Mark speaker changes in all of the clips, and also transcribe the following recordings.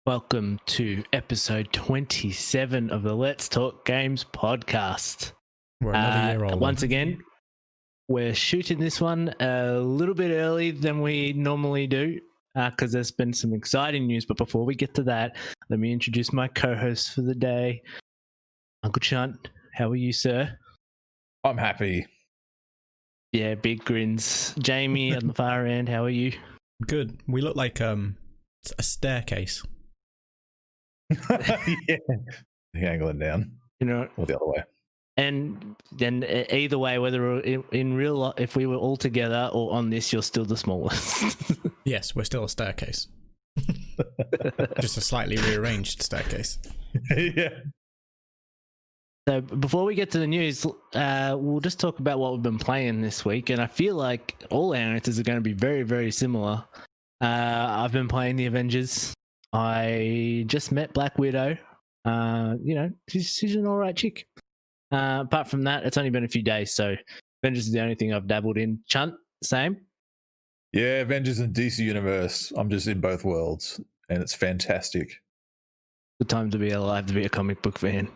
Speaker 1: Welcome to episode 27 of the Let's Talk Games podcast.
Speaker 2: We're another year old.
Speaker 1: Once again, we're shooting this one a little bit early than we normally do because there's been some exciting news. But before we get to that, let me introduce my co-host for the day, Uncle Chunt. How are you, sir?
Speaker 3: I'm happy.
Speaker 1: Yeah, big grins. Jamie on the far end, how are you?
Speaker 2: Good. We look like a staircase.
Speaker 3: Yeah, angling down,
Speaker 1: You know,
Speaker 3: or the other way.
Speaker 1: and then either way, whether in real life, if we were all together or on this, you're still the smallest.
Speaker 2: Yes, we're still a staircase. Just a slightly rearranged staircase.
Speaker 3: Yeah.
Speaker 1: So before we get to the news, we'll just talk about what we've been playing this week, and I feel like all our answers are going to be very, very similar. I've been playing the Avengers. I just met Black Widow. She's an alright chick. Apart from that, it's only been a few days, so Avengers is the only thing I've dabbled in. Chunt, same?
Speaker 3: Yeah, Avengers and DC Universe. I'm just in both worlds, and it's fantastic.
Speaker 1: Good time to be alive, to be a comic book fan.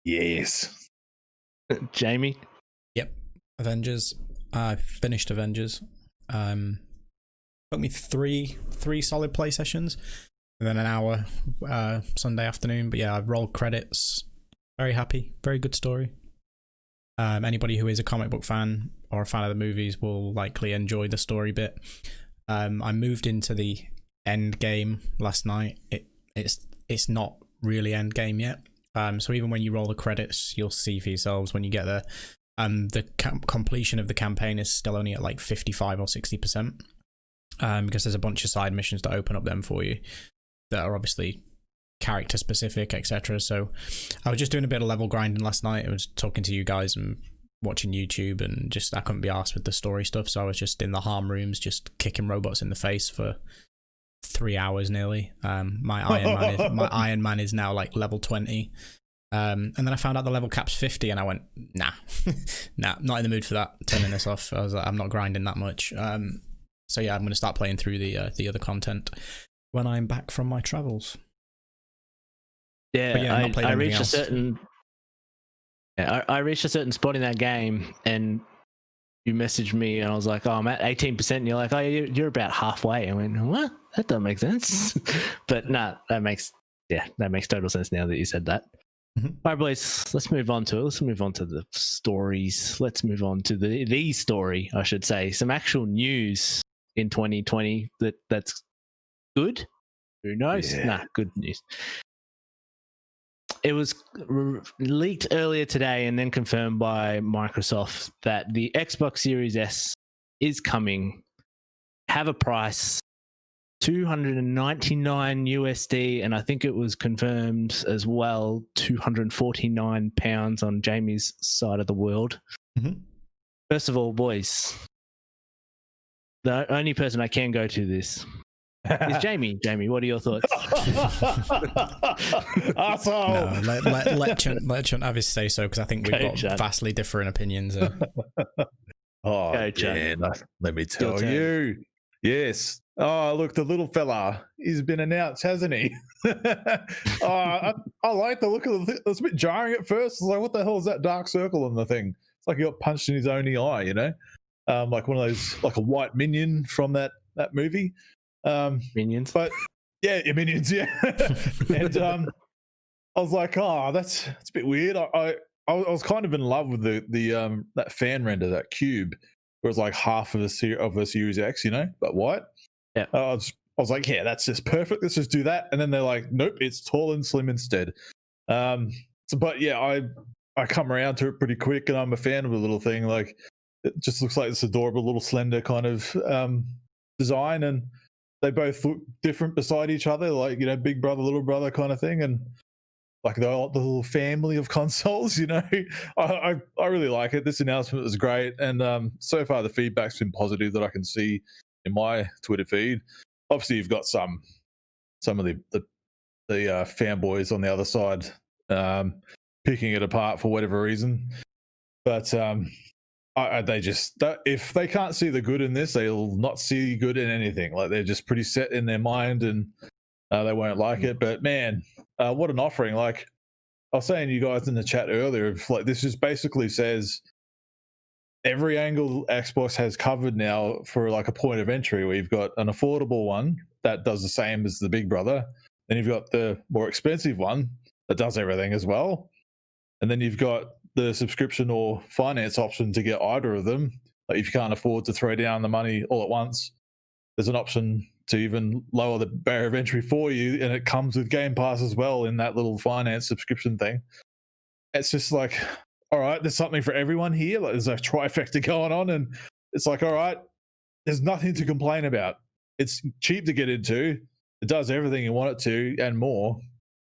Speaker 3: Yes.
Speaker 1: Jamie?
Speaker 2: Yep. Avengers. I finished Avengers. Took me three solid play sessions, and then an hour Sunday afternoon. But yeah, I rolled credits. Very happy. Very good story. Anybody who is a comic book fan or a fan of the movies will likely enjoy the story bit. I moved into the end game last night. It's not really end game yet. So even when you roll the credits, you'll see for yourselves when you get there. The completion of the campaign is still only at like 55 or 60%. Because there's a bunch of side missions that open up them for you that are obviously character specific, etc. So I was just doing a bit of level grinding last night. I was talking to you guys and watching YouTube, and just I couldn't be arsed with the story stuff, so I was just in the harm rooms just kicking robots in the face for 3 hours nearly. My Iron Man is now like level 20. And then I found out the level cap's 50, and I went, nah, not in the mood for that. Turning this off. I was like, I'm not grinding that much. So yeah, I'm going to start playing through the other content when I'm back from my travels.
Speaker 1: Yeah, I reached a certain. Yeah, I reached a certain spot in that game, and you messaged me, and I was like, "Oh, I'm at 18%." And you're like, "Oh, you're about halfway." I went, "What? That doesn't make sense." But nah, that makes total sense now that you said that.
Speaker 2: Mm-hmm.
Speaker 1: All right, boys, let's move on to it. Let's move on to the stories. Let's move on to the story, I should say. Some actual news in 2020 that's good. Who knows?
Speaker 3: Yeah.
Speaker 1: Nah, good news. It was leaked earlier today and then confirmed by Microsoft that the Xbox Series S is coming. Have a price, $299 USD, and I think it was confirmed as well, £249 on Jamie's side of the world.
Speaker 2: Mm-hmm.
Speaker 1: First of all, boys, the only person I can go to this is Jamie. Jamie, what are your thoughts?
Speaker 3: Asshole.
Speaker 2: No, let Chunt have his say so, because I think we've got
Speaker 1: Chunt.
Speaker 2: vastly different opinions.
Speaker 3: Oh,
Speaker 1: Go, Chunt.
Speaker 3: yeah, let me tell
Speaker 1: Your
Speaker 3: you. Yes. Oh, look, the little fella, he's been announced, hasn't he? I like the look of it. It's a bit jarring at first. It's like, what the hell is that dark circle on the thing? It's like he got punched in his own eye, you know? Like one of those, like a white minion from that movie.
Speaker 1: Minions.
Speaker 3: But yeah, Minions, yeah. And I was like, oh, that's a bit weird. I was kind of in love with the that fan render, that cube, where it's like half of a Series X, you know, but white.
Speaker 1: Yeah.
Speaker 3: I was like, yeah, that's just perfect. Let's just do that. And then they're like, nope, it's tall and slim instead. But yeah, I come around to it pretty quick, and I'm a fan of the little thing. Like, it just looks like this adorable little slender kind of design, and they both look different beside each other, like, you know, big brother, little brother kind of thing, and like the little family of consoles, you know. I really like it. This announcement was great, and so far the feedback's been positive that I can see in my Twitter feed. Obviously, you've got some of the fanboys on the other side picking it apart for whatever reason, but they just, if they can't see the good in this, they'll not see good in anything. Like, they're just pretty set in their mind, and they won't like it. But man, what an offering! Like I was saying to you guys in the chat earlier, like this just basically says every angle Xbox has covered now for like a point of entry. Where you've got an affordable one that does the same as the big brother, then you've got the more expensive one that does everything as well, and then you've got the subscription or finance option to get either of them. Like if you can't afford to throw down the money all at once, there's an option to even lower the barrier of entry for you, and it comes with Game Pass as well in that little finance subscription thing. It's just like, all right, there's something for everyone here. Like there's a trifecta going on, and it's like, all right, there's nothing to complain about. It's cheap to get into. It does everything you want it to and more,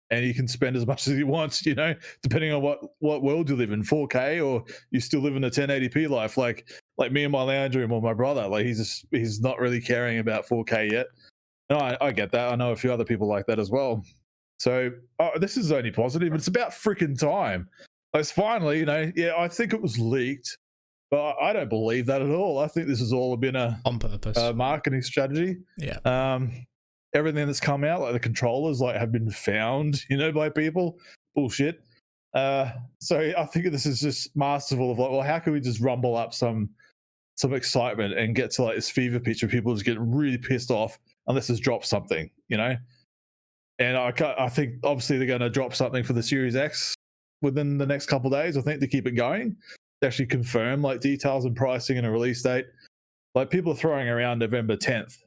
Speaker 3: and you can spend as much as you want, you know, depending on what world you live in, 4K or you still live in a 1080p life. Like me and my lounge room or my brother, like he's not really caring about 4K yet. And I get that. I know a few other people like that as well. So this is only positive. It's about freaking time. It's finally, you know, yeah, I think it was leaked, but I don't believe that at all. I think this has all been on
Speaker 2: purpose
Speaker 3: marketing strategy.
Speaker 2: Yeah.
Speaker 3: Everything that's come out, like the controllers, like have been found, you know, by people. Bullshit. So I think this is just masterful of like, well, how can we just rumble up some excitement and get to like this fever pitch where people just get really pissed off unless it's dropped something, you know? And I think obviously they're going to drop something for the Series X within the next couple of days, I think, to keep it going, to actually confirm like details and pricing and a release date. Like people are throwing around November 10th,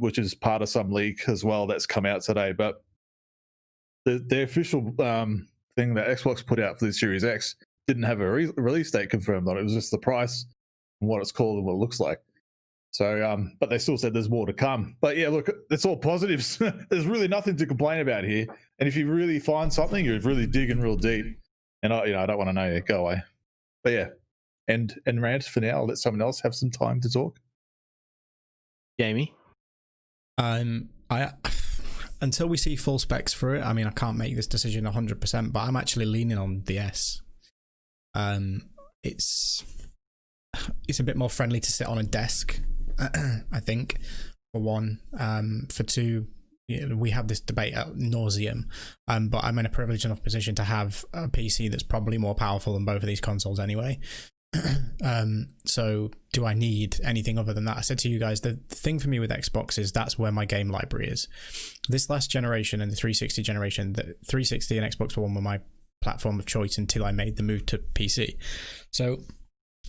Speaker 3: which is part of some leak as well that's come out today. But the official thing that Xbox put out for the Series X didn't have a release date confirmed on it. It was just the price and what it's called and what it looks like. So, but they still said there's more to come. But yeah, look, it's all positives. There's really nothing to complain about here. And if you really find something, you're really digging real deep. And I don't want to know you. Go away. But yeah, and rant for now. I'll let someone else have some time to talk.
Speaker 1: Jamie,
Speaker 2: until we see full specs for it, I mean, I can't make this decision 100%, but I'm actually leaning on the S. It's a bit more friendly to sit on a desk, I think, for one. For two, we have this debate at nauseum, but I'm in a privileged enough position to have a PC that's probably more powerful than both of these consoles anyway. So do I need anything other than that? I said to you guys, the thing for me with Xbox is that's where my game library is. This last generation and the 360 generation, the 360 and Xbox One were my platform of choice until I made the move to PC. So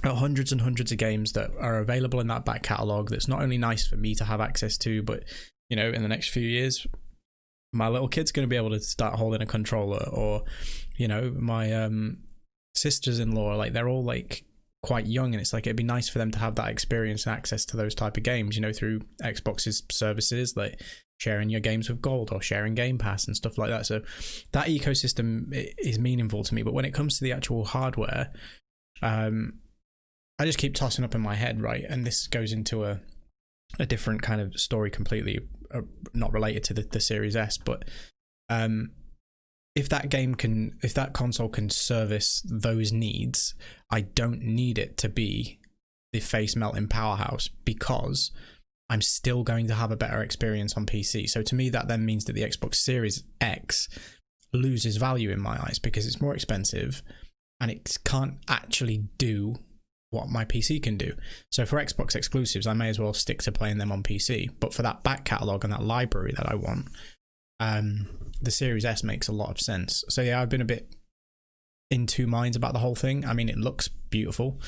Speaker 2: hundreds and hundreds of games that are available in that back catalogue that's not only nice for me to have access to, but you know, in the next few years my little kid's going to be able to start holding a controller, or you know, my sisters-in-law, like they're all like quite young, and it's like it'd be nice for them to have that experience and access to those type of games, you know, through Xbox's services, like sharing your games with Gold or sharing Game Pass and stuff like that. So that ecosystem is meaningful to me. But when it comes to the actual hardware, I just keep tossing up in my head, right? And this goes into a different kind of story completely, not related to the Series S, but if that console can service those needs, I don't need it to be the face melting powerhouse, because I'm still going to have a better experience on PC. So to me, that then means that the Xbox Series X loses value in my eyes because it's more expensive and it can't actually do what my PC can do. So for Xbox exclusives, I may as well stick to playing them on PC. But for that back catalogue and that library that I want, the Series S makes a lot of sense. So yeah, I've been a bit in two minds about the whole thing. I mean, it looks beautiful.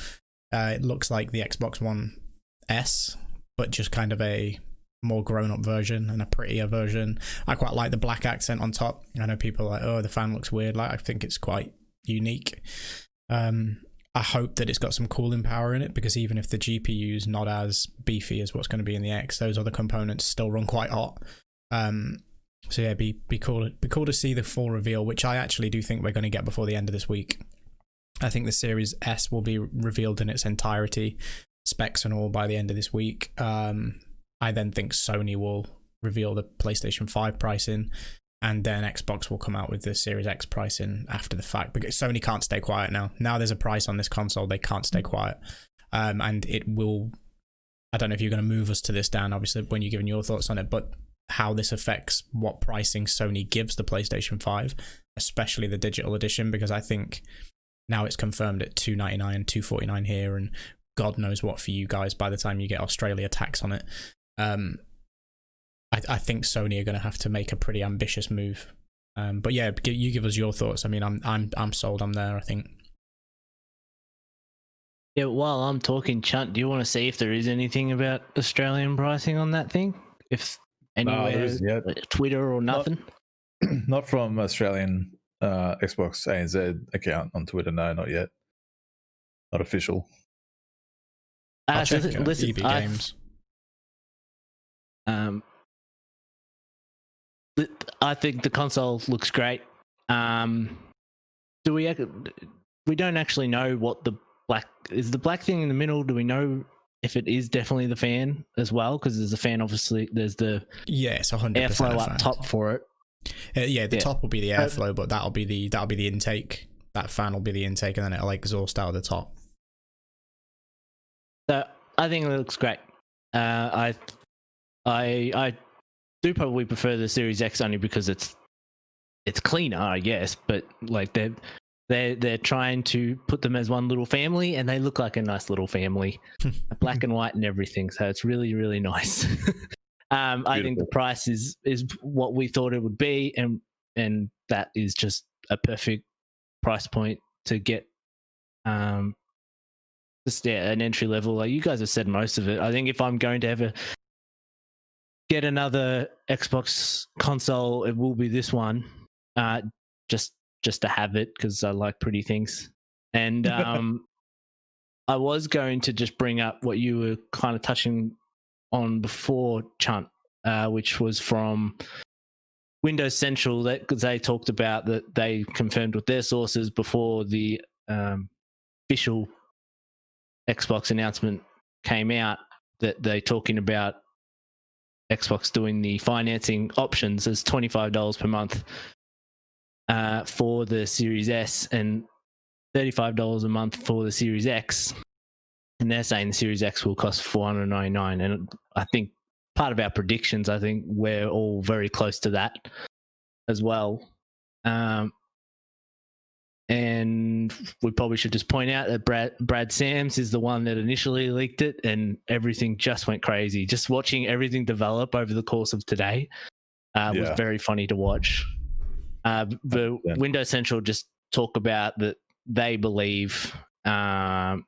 Speaker 2: It looks like the Xbox One S, but just kind of a more grown-up version and a prettier version. I quite like the black accent on top. I know people are like, oh, the fan looks weird. Like, I think it's quite unique. I hope that it's got some cooling power in it, because even if the GPU is not as beefy as what's going to be in the X, those other components still run quite hot. So yeah, be cool to see the full reveal, which I actually do think we're going to get before the end of this week. I think the Series S will be revealed in its entirety, specs and all, by the end of this week. I then think Sony will reveal the PlayStation 5 pricing, and then Xbox will come out with the Series X pricing after the fact, because Sony can't stay quiet now. Now there's a price on this console, they can't stay quiet. And it will, I don't know if you're going to move us to this, Dan, obviously, when you're giving your thoughts on it, but how this affects what pricing Sony gives the PlayStation 5, especially the digital edition, because I think now it's confirmed at $299 and $249 here, and God knows what for you guys by the time you get Australia tax on it. I think Sony are going to have to make a pretty ambitious move. But yeah, you give us your thoughts. I mean, I'm sold. I'm there, I think.
Speaker 1: Yeah, while I'm talking, Chunt, do you want to see if there is anything about Australian pricing on that thing? If anywhere,
Speaker 3: there isn't yet.
Speaker 1: Twitter or nothing?
Speaker 3: Not from Australian Xbox ANZ account on Twitter. No, not yet. Not official.
Speaker 2: I'll check
Speaker 1: listen,
Speaker 2: EB Games.
Speaker 1: I think the console looks great. Do we don't actually know what the black thing in the middle? Do we know if it is definitely the fan as well? Because there's a fan, obviously. There's the
Speaker 2: it's 100%
Speaker 1: airflow up top for it.
Speaker 2: The top will be the airflow, but that'll be the intake. That fan will be the intake, and then it'll exhaust out of the top.
Speaker 1: So I think it looks great. I do probably prefer the Series X only because it's cleaner, I guess. But like they're trying to put them as one little family, and they look like a nice little family, black and white and everything. So it's really, really nice. I think the price is what we thought it would be, and that is just a perfect price point to get just an entry level. Like you guys have said most of it. I think if I'm going to ever get another Xbox console, it will be this one, just to have it because I like pretty things. And I was going to just bring up what you were kind of touching on before, Chunt, which was from Windows Central, that because they talked about that they confirmed with their sources before the official Xbox announcement came out that they're talking about Xbox doing the financing options as $25 per month for the Series S and $35 a month for the Series X. And they're saying the Series X will cost $499. And I think part of our predictions, I think we're all very close to that as well. And we probably should just point out that Brad Sams is the one that initially leaked it, and everything just went crazy. Just watching everything develop over the course of today was very funny to watch. The Windows Central just talk about that they believe that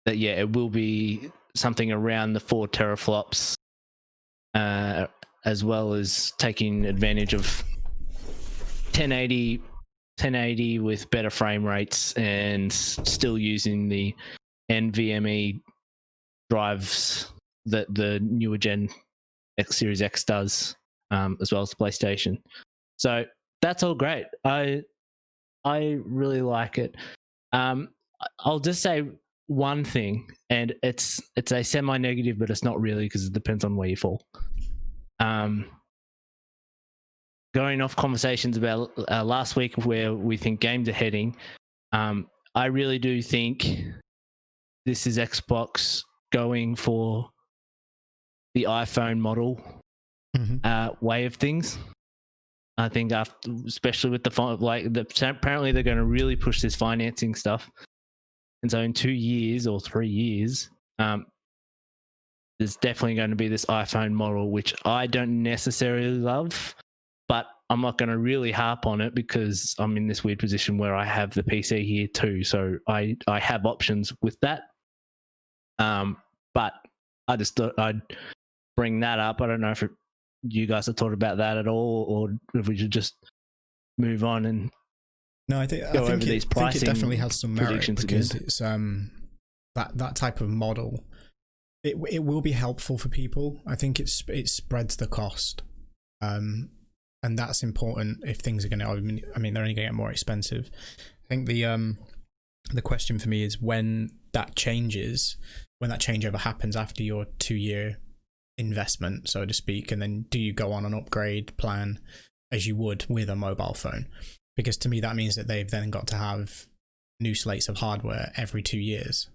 Speaker 1: it will be something around the 4 teraflops, as well as taking advantage of 1080 with better frame rates and still using the NVMe drives that the newer gen X Series X does, as well as the PlayStation. So that's all great. I really like it. I'll just say one thing, and it's a semi-negative, but it's not really because it depends on where you fall. Going off conversations about last week where we think games are heading, I really do think this is Xbox going for the iPhone model way of things. I think especially with apparently they're going to really push this financing stuff. And so in 2 years or 3 years, there's definitely going to be this iPhone model, which I don't necessarily love, but I'm not going to really harp on it because I'm in this weird position where I have the PC here too. So I have options with that. But I just thought I'd bring that up. I don't know if you guys have thought about that at all, or if we should just move on and
Speaker 2: I think it definitely has some merit because it's that type of model. It will be helpful for people. I think it spreads the cost, and that's important if things are going to. I mean, they're only going to get more expensive. I think the question for me is when that changeover happens after your 2-year investment, so to speak, and then do you go on an upgrade plan as you would with a mobile phone? Because to me that means that they've then got to have new slates of hardware every 2 years,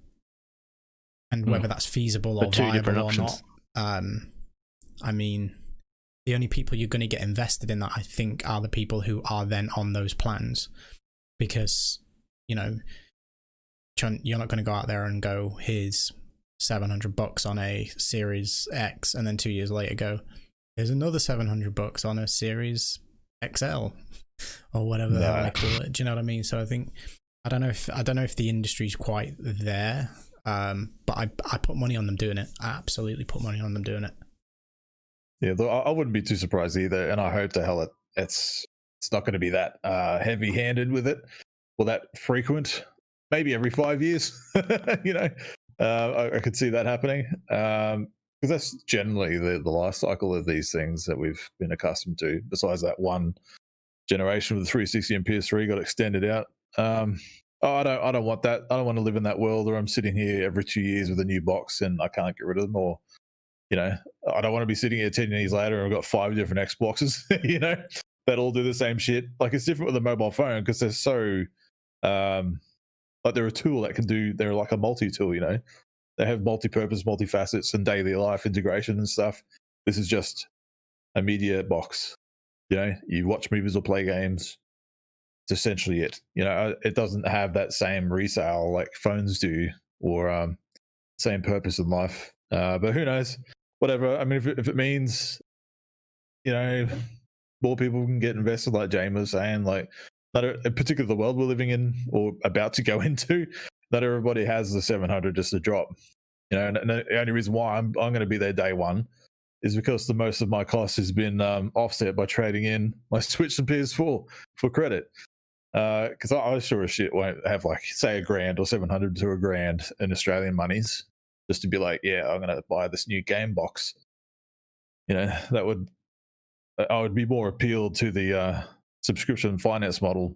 Speaker 2: and whether that's feasible or viable or not, I mean, the only people you're going to get invested in that, I think, are the people who are then on those plans, because, you know, you're not going to go out there and go, here's $700 on a Series X, and then 2 years later go, here's another $700 on a Series XL or whatever the hell they call it. Do you know what I mean? So I don't know if the industry's quite there, but I put money on them doing it. I absolutely put money on them doing it.
Speaker 3: Yeah, I wouldn't be too surprised either, and I hope the hell it's not going to be that heavy-handed with it, or that frequent. Maybe every 5 years, you know, I could see that happening, because that's generally the life cycle of these things that we've been accustomed to. Besides that one generation with the 360 and PS3 got extended out. I don't want that. I don't want to live in that world where I'm sitting here every 2 years with a new box and I can't get rid of them, or, you know, I don't want to be sitting here 10 years later and I've got 5 different Xboxes, you know, that all do the same shit. Like, it's different with a mobile phone because they're so, like, they're a tool that can do, they're like a multi-tool, you know. They have multi-purpose, multi-facets and daily life integration and stuff. This is just a media box. You know, you watch movies or play games. It's essentially it. You know, it doesn't have that same resale like phones do, or same purpose in life. But who knows? Whatever. I mean, if it means, you know, more people can get invested, like Jamie was saying, like, in particular the world we're living in or about to go into, not everybody has the 700 just to drop. You know, and the only reason why I'm going to be there day one is because the most of my cost has been offset by trading in my Switch and PS4 for credit. Because I sure as shit won't have, like, say, $1,000 or 700 to $1,000 in Australian monies just to be like, yeah, I'm going to buy this new game box. You know, I would be more appealed to the subscription finance model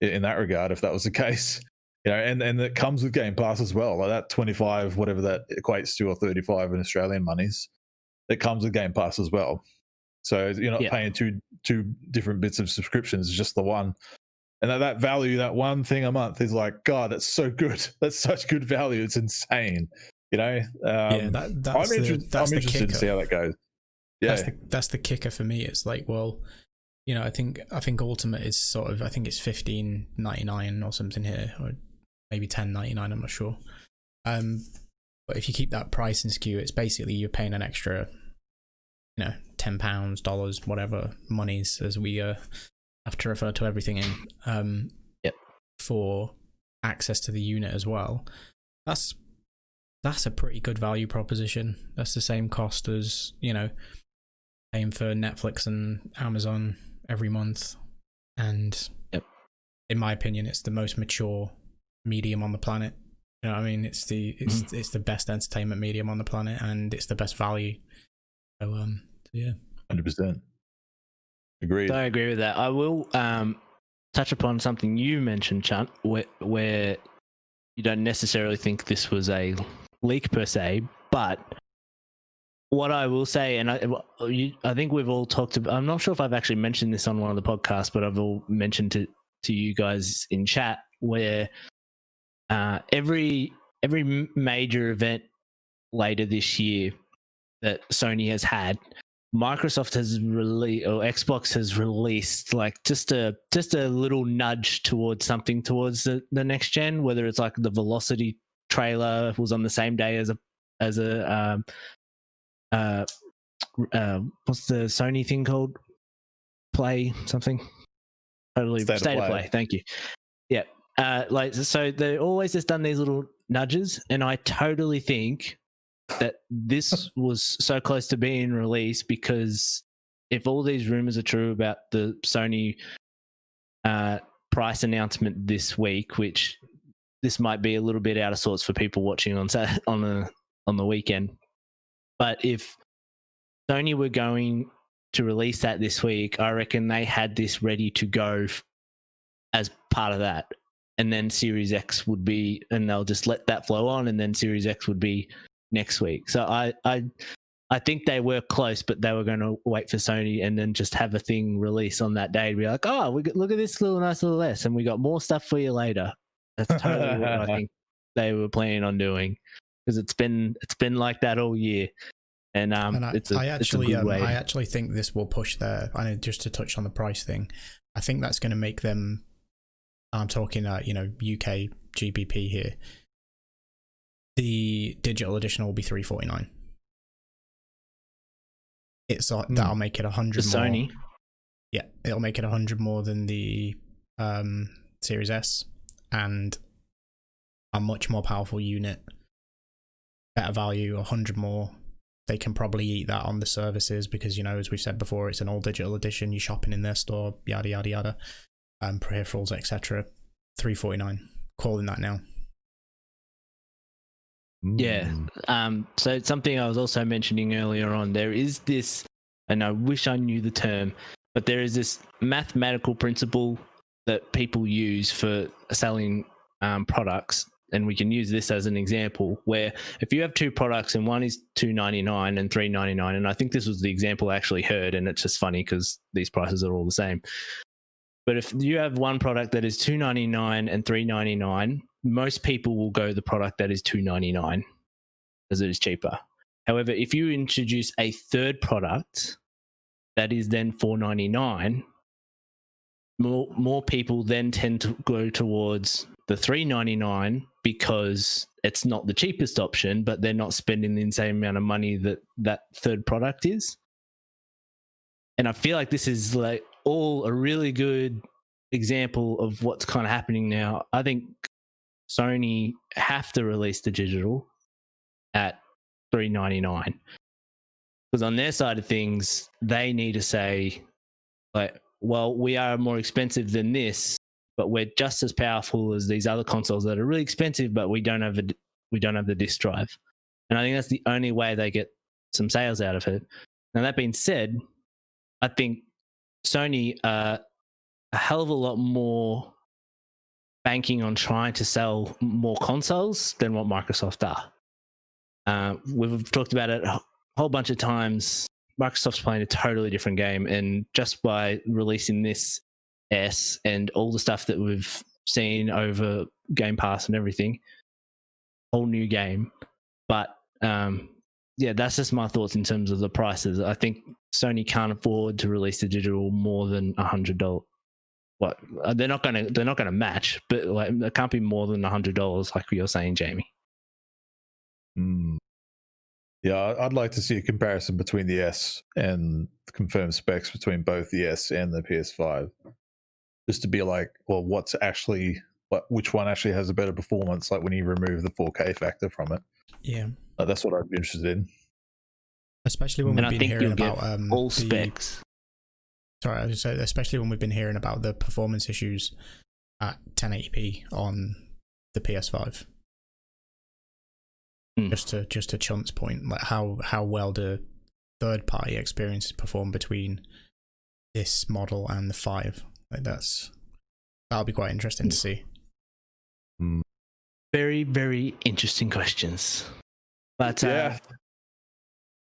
Speaker 3: in that regard if that was the case. You know, and it comes with Game Pass as well, like that 25, whatever that equates to, or 35 in Australian monies. It comes with Game Pass as well, so you're not paying two different bits of subscriptions, it's just the one. And that value, that one thing a month, is like, God, that's so good. That's such good value. It's insane. You know, I'm interested to see how that goes. Yeah,
Speaker 2: that's the kicker for me. It's like, well, you know, I think Ultimate is sort of, I think it's $15.99 or something here, or maybe $10.99. I'm not sure. But if you keep that price in skew, it's basically you're paying an extra, you know, £10, dollars, whatever monies, as we have to refer to everything in, for access to the unit as well. That's a pretty good value proposition. That's the same cost as, you know, paying for Netflix and Amazon every month. And in my opinion, it's the most mature medium on the planet. You know what I mean? It's the best entertainment medium on the planet, and it's the best value. So yeah,
Speaker 3: 100%. Agreed.
Speaker 1: I agree with that. I will touch upon something you mentioned, Chunt, where you don't necessarily think this was a leak per se, but what I will say, and I think we've all talked about, I'm not sure if I've actually mentioned this on one of the podcasts, but I've all mentioned to you guys in chat, where every major event later this year that Sony has had, Microsoft has released, or Xbox has released, like just a little nudge towards something towards the next gen. Whether it's like the Velocity trailer was on the same day as a what's the Sony thing called? Play something. Totally State of Play. Thank you. Yeah. Like, so they always just done these little nudges, and I totally think that this was so close to being released because if all these rumors are true about the Sony price announcement this week, which this might be a little bit out of sorts for people watching on the weekend, but if Sony were going to release that this week, I reckon they had this ready to go as part of that. And then Series X would be, and they'll just let that flow on, and then Series X would be next week. So I think they were close, but they were going to wait for Sony and then just have a thing release on that day to be like, oh, look at this nice little S, and we got more stuff for you later. That's totally what I think they were planning on doing, because it's been like that all year. and it's a good way.
Speaker 2: I actually think this will push their. I know, just to touch on the price thing, I think that's going to make them. I'm talking, UK GBP here. The digital edition will be $349. That'll make it 100 more.
Speaker 1: Sony.
Speaker 2: Yeah, it'll make it 100 more than the Series S, and a much more powerful unit, better value, 100 more. They can probably eat that on the services because, as we've said before, it's an all digital edition. You're shopping in their store, yada yada yada, peripherals, etc. $349. Calling that now.
Speaker 1: Yeah. So it's something I was also mentioning earlier on. There is this, and I wish I knew the term, but there is this mathematical principle that people use for selling products. And we can use this as an example where if you have two products and one is $299 and $399, and I think this was the example I actually heard, and it's just funny because these prices are all the same. But if you have one product that is $299 and $399, most people will go the product that is $299 as it is cheaper. However, if you introduce a third product that is then $499, more people then tend to go towards the $399 because it's not the cheapest option, but they're not spending the same amount of money that third product is. And I feel like this is like all a really good example of what's kind of happening now. I think Sony have to release the digital at $399 because on their side of things, they need to say, like, well, we are more expensive than this, but we're just as powerful as these other consoles that are really expensive, but we don't have the disk drive. And I think that's the only way they get some sales out of it. Now, that being said, I think Sony are a hell of a lot more banking on trying to sell more consoles than what Microsoft are. We've talked about it a whole bunch of times. Microsoft's playing a totally different game, and just by releasing this S and all the stuff that we've seen over Game Pass and everything, whole new game. But yeah, that's just my thoughts in terms of the prices. I think Sony can't afford to release the digital more than $100. What they're not gonna match, but like it can't be more than $100, like you're saying, Jamie.
Speaker 3: Yeah, I'd like to see a comparison between the S and the confirmed specs between both the S and the PS5, just to be like, well, which one actually has a better performance? Like when you remove the 4K factor from it.
Speaker 2: Yeah,
Speaker 3: that's what I'd be interested in.
Speaker 2: Especially when we've been hearing about
Speaker 1: all specs.
Speaker 2: Sorry, I was just saying, especially when we've been hearing about the performance issues at 1080p on the PS5. Just to Chunt's point, like how well do third-party experiences perform between this model and the 5? Like that'll be quite interesting to see.
Speaker 1: Very, very interesting questions. But
Speaker 3: yeah,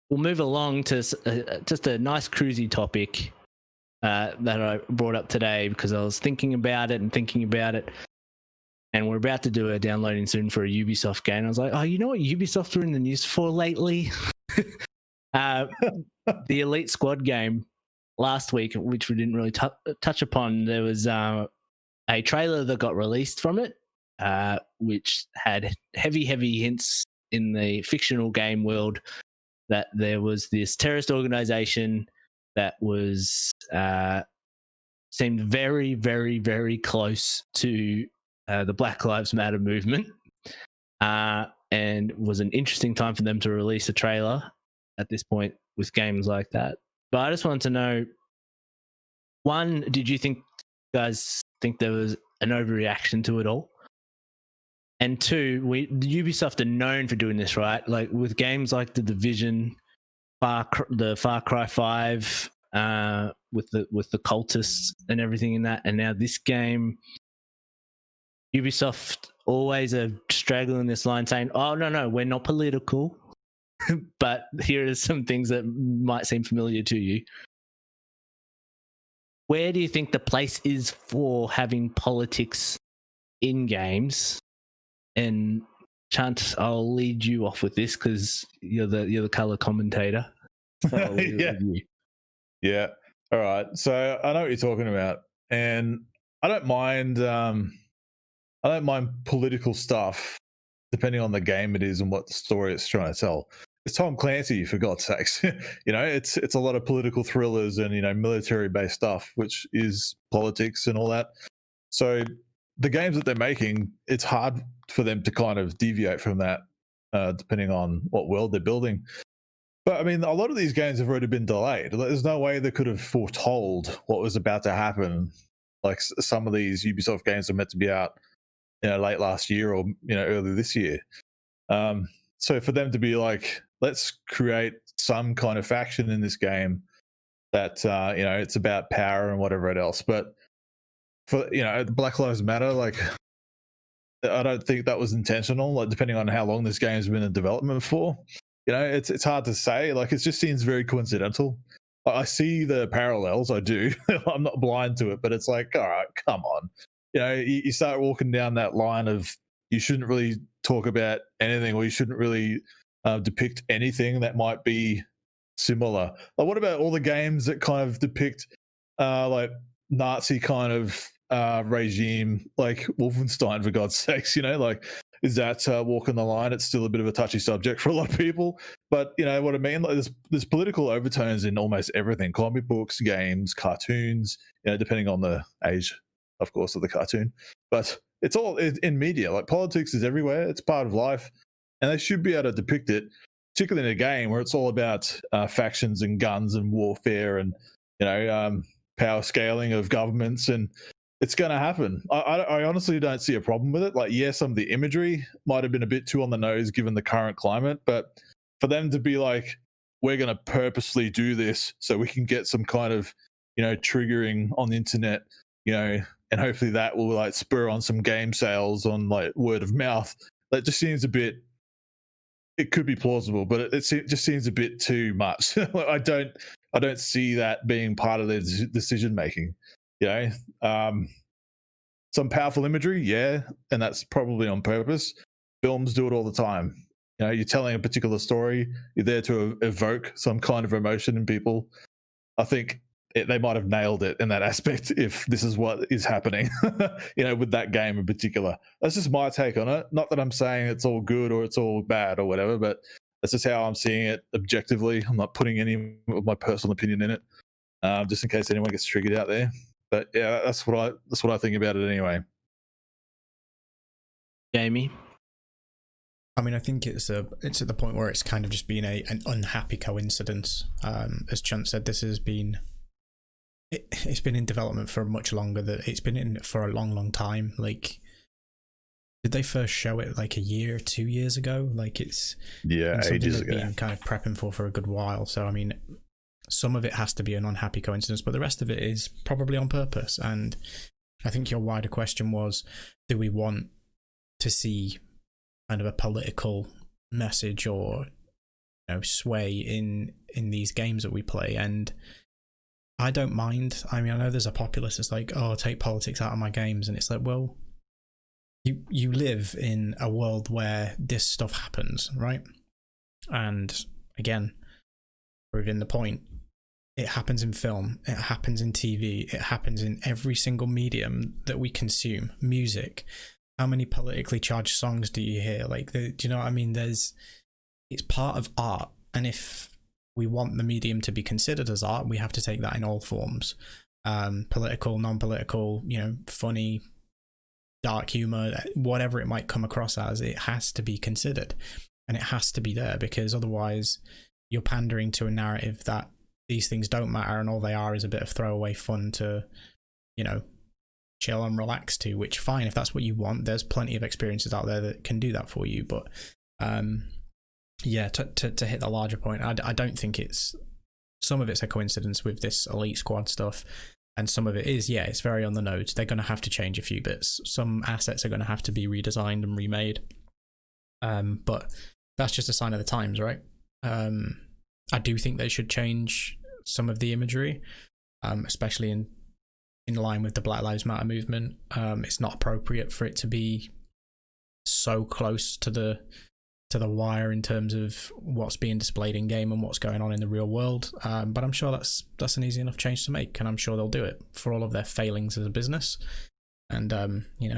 Speaker 1: we'll move along to just a nice cruisy topic that I brought up today because I was thinking about it, and we're about to do a downloading soon for a Ubisoft game. I was like, oh, you know what Ubisoft are in the news for lately? The Elite Squad game last week, which we didn't really touch upon, there was a trailer that got released from it, which had heavy hints in the fictional game world that there was this terrorist organization that was seemed very, very, very close to the Black Lives Matter movement, and was an interesting time for them to release a trailer at this point with games like that. But I just wanted to know, one, did you guys think there was an overreaction to it all? And two, Ubisoft are known for doing this, right? Like with games like The Division, the Far Cry 5, with the cultists and everything in that, and now this game, Ubisoft always are straggling this line saying, oh, no, we're not political, but here are some things that might seem familiar to you. Where do you think the place is for having politics in games? And Chant, I'll lead you off with this because you're the color commentator. So I'll leave it
Speaker 3: Yeah.
Speaker 1: with you.
Speaker 3: Yeah. All right. So I know what you're talking about, and I don't mind. I don't mind political stuff, depending on the game it is and what the story it's trying to tell. It's Tom Clancy, for God's sakes. It's a lot of political thrillers and military based stuff, which is politics and all that. So the games that they're making, it's hard for them to kind of deviate from that, depending on what world they're building. But I mean, a lot of these games have already been delayed. There's no way they could have foretold what was about to happen. Like some of these Ubisoft games are meant to be out, late last year or early this year. So for them to be like, let's create some kind of faction in this game that it's about power and whatever else. But for Black Lives Matter, like I don't think that was intentional. Like depending on how long this game's been in development for, it's hard to say. Like it just seems very coincidental. I see the parallels. I do. I'm not blind to it, but it's like, all right, come on. You start walking down that line of you shouldn't really talk about anything, or you shouldn't really depict anything that might be similar. Like, what about all the games that kind of depict like Nazi kind of regime, like Wolfenstein, for God's sakes? Like, is that walking the line? It's still a bit of a touchy subject for a lot of people, but you know what I mean. Like, there's political overtones in almost everything: comic books, games, cartoons. Depending on the age, of course, of the cartoon, but it's all in media. Like politics is everywhere. It's part of life, and they should be able to depict it, particularly in a game where it's all about factions and guns and warfare and power scaling of governments, and it's going to happen. I honestly don't see a problem with it. Like, yeah, some of the imagery might have been a bit too on the nose given the current climate, but for them to be like, we're going to purposely do this so we can get some kind of triggering on the internet, and hopefully that will like spur on some game sales on like word of mouth. That just seems a bit. It could be plausible, but it just seems a bit too much. I don't see that being part of their decision making. Some powerful imagery, yeah, and that's probably on purpose. Films do it all the time. You're telling a particular story. You're there to evoke some kind of emotion in people. I think they might have nailed it in that aspect if this is what is happening, with that game in particular. That's just my take on it. Not that I'm saying it's all good or it's all bad or whatever, but that's just how I'm seeing it objectively. I'm not putting any of my personal opinion in it, just in case anyone gets triggered out there. But yeah, that's what I think about it anyway.
Speaker 1: Jamie?
Speaker 2: I mean, I think it's at the point where it's kind of just been an unhappy coincidence. As Chunt said, this has been it's been in development for much longer. That it's been in for a long time. Like, did they first show it like a year, 2 years ago? Like, it's
Speaker 3: ages
Speaker 2: they've
Speaker 3: ago.
Speaker 2: been kind of prepping for a good while. So I mean, some of it has to be an unhappy coincidence, but the rest of it is probably on purpose. And I think your wider question was, do we want to see kind of a political message or sway in these games that we play? And I don't mind. I mean, I know there's a populace that's like, oh, take politics out of my games, and it's like, well, you live in a world where this stuff happens, right? And again, proving the point, it happens in film, it happens in TV, it happens in every single medium that we consume. Music. How many politically charged songs do you hear? Like, do you know what I mean? It's part of art, and if we want the medium to be considered as art, we have to take that in all forms. Political, non-political, funny, dark humor, whatever it might come across as, it has to be considered, and it has to be there, because otherwise you're pandering to a narrative that these things don't matter and all they are is a bit of throwaway fun to, chill and relax to, which fine, if that's what you want, there's plenty of experiences out there that can do that for you. But yeah, to hit the larger point, I don't think some of it's a coincidence with this Elite Squad stuff, and some of it is, yeah, it's very on the nose. They're going to have to change a few bits. Some assets are going to have to be redesigned and remade, but that's just a sign of the times, right? I do think they should change some of the imagery, especially in line with the Black Lives Matter movement. It's not appropriate for it to be so close to the wire in terms of what's being displayed in game and what's going on in the real world. But I'm sure that's an easy enough change to make, and I'm sure they'll do it for all of their failings as a business and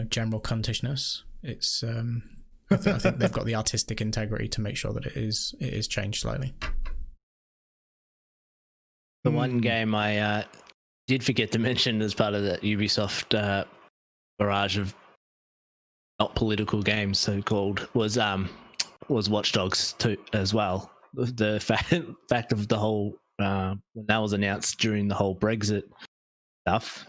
Speaker 2: general cuntishness. It's I think they've got the artistic integrity to make sure that it is changed slightly.
Speaker 1: The one game I did forget to mention as part of the Ubisoft barrage of not political games, so called, was Watch Dogs 2 as well. The fact of the whole when that was announced during the whole Brexit stuff,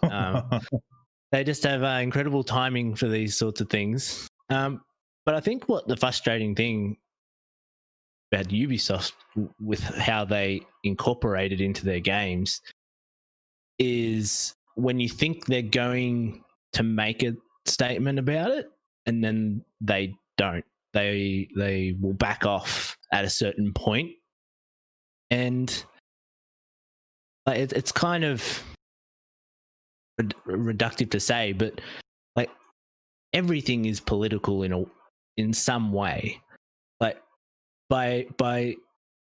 Speaker 1: they just have incredible timing for these sorts of things. But I think what the frustrating thing about Ubisoft with how they incorporate it into their games is when you think they're going to make a statement about it, and then they don't. They will back off at a certain point, and it's kind of reductive to say, but like everything is political in some way. Like by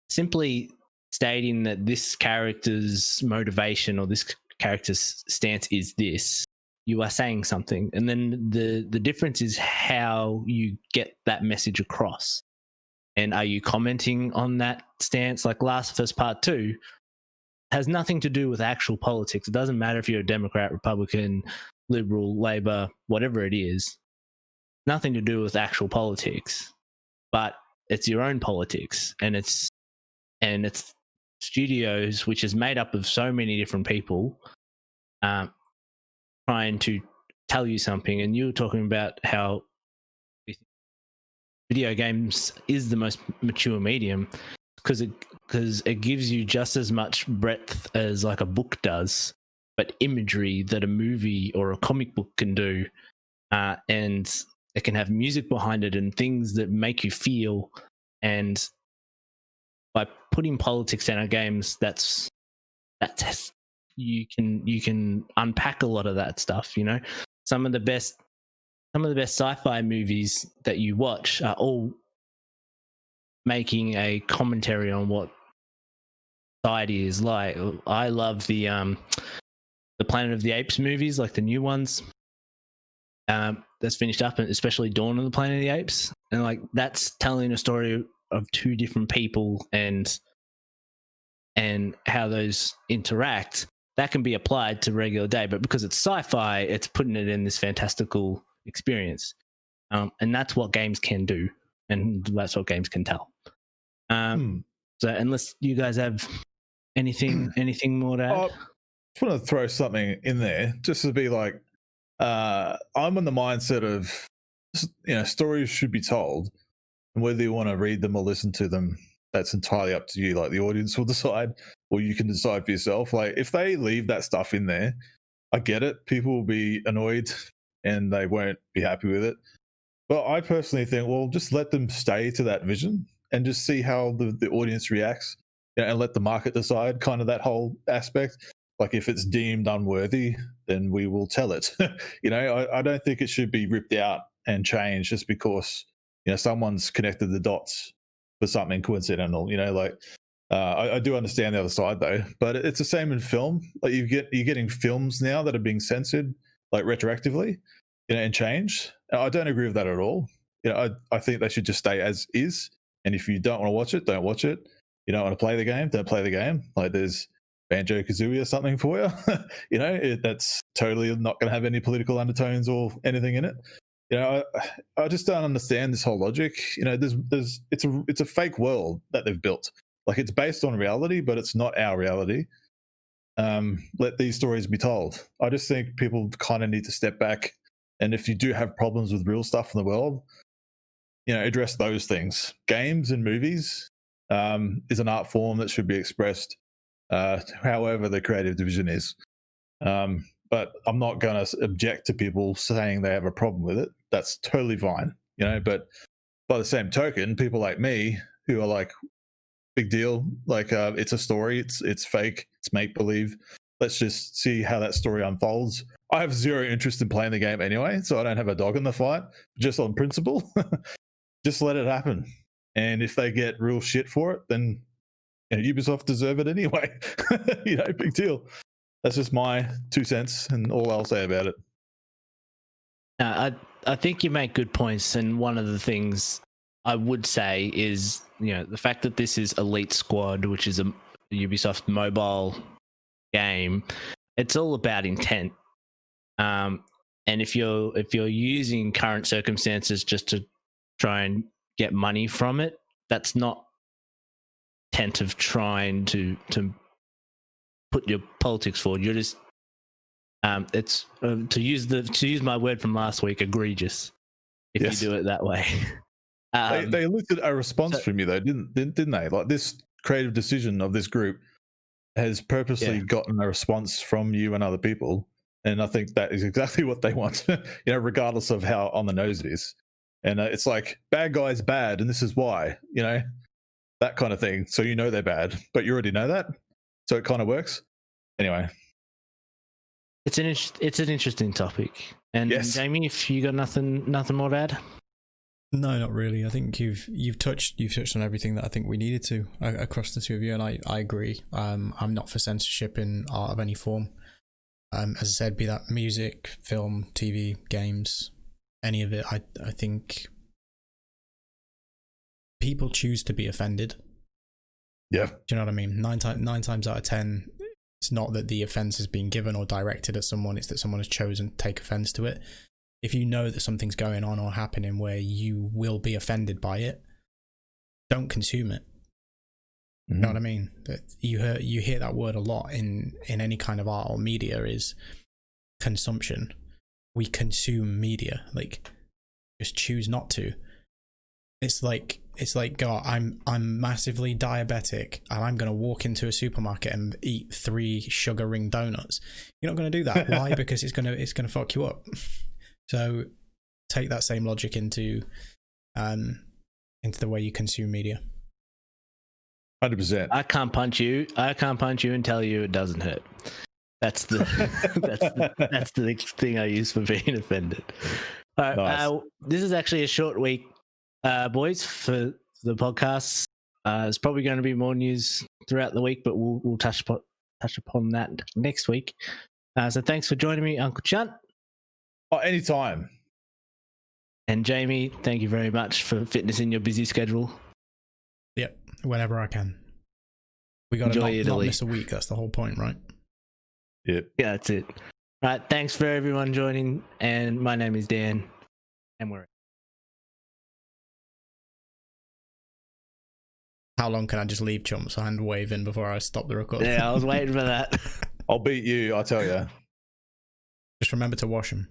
Speaker 1: simply stating that this character's motivation or this character's stance is this, you are saying something, and then the difference is how you get that message across. And are you commenting on that stance? Like Last of Us Part 2 has nothing to do with actual politics. It doesn't matter if you're a Democrat, Republican, Liberal, Labor, whatever it is. Nothing to do with actual politics, but it's your own politics, and it's studios, which is made up of so many different people, trying to tell you something. And you were talking about how video games is the most mature medium because it gives you just as much breadth as like a book does, but imagery that a movie or a comic book can do, and it can have music behind it and things that make you feel. And by putting politics in our games, that's you can unpack a lot of that stuff. You know, some of the best sci-fi movies that you watch are all making a commentary on what society is like. I love the Planet of the Apes movies, like the new ones. That's finished up, especially Dawn of the Planet of the Apes, and like that's telling a story of two different people and how those interact. That can be applied to regular day, but because it's sci-fi, it's putting it in this fantastical experience, and that's what games can do, and that's what games can tell. So unless you guys have anything more to add?
Speaker 3: I just want to throw something in there just to be like, I'm in the mindset of, stories should be told, and whether you want to read them or listen to them, that's entirely up to you. Like the audience will decide, or you can decide for yourself. Like if they leave that stuff in there, I get it. People will be annoyed and they won't be happy with it. But I personally think, well, just let them stay to that vision and just see how the audience reacts, and let the market decide kind of that whole aspect. Like if it's deemed unworthy, then we will tell it. I don't think it should be ripped out and changed just because, someone's connected the dots for something coincidental. I do understand the other side though, but it's the same in film. Like you're getting films now that are being censored like retroactively, and changed. I don't agree with that at all. I think they should just stay as is. And if you don't want to watch it, don't watch it. You don't want to play the game, don't play the game. Like there's Banjo-Kazooie or something for you. That's totally not going to have any political undertones or anything in it. I just don't understand this whole logic. It's a fake world that they've built. Like it's based on reality, but it's not our reality. Let these stories be told. I just think people kind of need to step back, and if you do have problems with real stuff in the world, address those things. Games and movies is an art form that should be expressed however the creative division is. But I'm not going to object to people saying they have a problem with it. That's totally fine, but by the same token, people like me who are like, big deal, like it's a story, it's fake, it's make-believe. Let's just see how that story unfolds. I have zero interest in playing the game anyway, so I don't have a dog in the fight. Just on principle, just let it happen. And if they get real shit for it, then Ubisoft deserve it anyway. Big deal. That's just my 2 cents and all I'll say about it.
Speaker 1: I think you make good points, and one of the things I would say is, the fact that this is Elite Squad, which is a Ubisoft mobile game, it's all about intent. And if you're using current circumstances just to try and get money from it, that's not intent of trying to put your politics forward. You're just it's to use my word from last week, egregious if you do it that way.
Speaker 3: They elicited a response from you though, didn't they? Like, this creative decision of this group has purposely gotten a response from you and other people, and I think that is exactly what they want. Regardless of how on the nose it is. And it's like, bad guys bad, and this is why. That kind of thing. So they're bad, but you already know that, so it kind of works. Anyway.
Speaker 1: It's an interesting topic. And Jamie, if you got nothing more to add?
Speaker 2: No, not really. I think you've touched on everything that I think we needed to across the two of you, and I agree. I'm not for censorship in art of any form. As I said, be that music, film, TV, games, any of it. I think people choose to be offended.
Speaker 3: Yeah.
Speaker 2: Do you know what I mean? Nine times out of 10. It's not that the offense has been given or directed at someone, it's that someone has chosen to take offense to it. If you know that something's going on or happening where you will be offended by it, don't consume it. You know what I mean? That you hear that word a lot in any kind of art or media, is consumption. We consume media. Like, just choose not to. It's like, God, I'm massively diabetic and I'm going to walk into a supermarket and eat 3 sugar ring donuts. You're not going to do that. Why? Because it's going to fuck you up. So take that same logic into the way you consume media.
Speaker 3: 100%.
Speaker 1: I can't punch you and tell you it doesn't hurt. That's the that's the thing I use for being offended. All right,
Speaker 3: Nice.
Speaker 1: This is actually a short week, boys, for the podcast. There's probably going to be more news throughout the week, but we'll touch upon that next week. So thanks for joining me, Uncle Chunt.
Speaker 3: Oh, anytime.
Speaker 1: And Jamie, thank you very much for fitting us in your busy schedule.
Speaker 2: Yep, whenever I can. We got to not miss a week. That's the whole point, right?
Speaker 3: Yep.
Speaker 1: Yeah, that's it. All right, thanks for everyone joining. And my name is Dan, and we're...
Speaker 2: How long can I just leave Chumps hand waving before I stop the recording?
Speaker 1: Yeah, I was waiting for that.
Speaker 3: I'll beat you, I tell you.
Speaker 2: Just remember to wash them.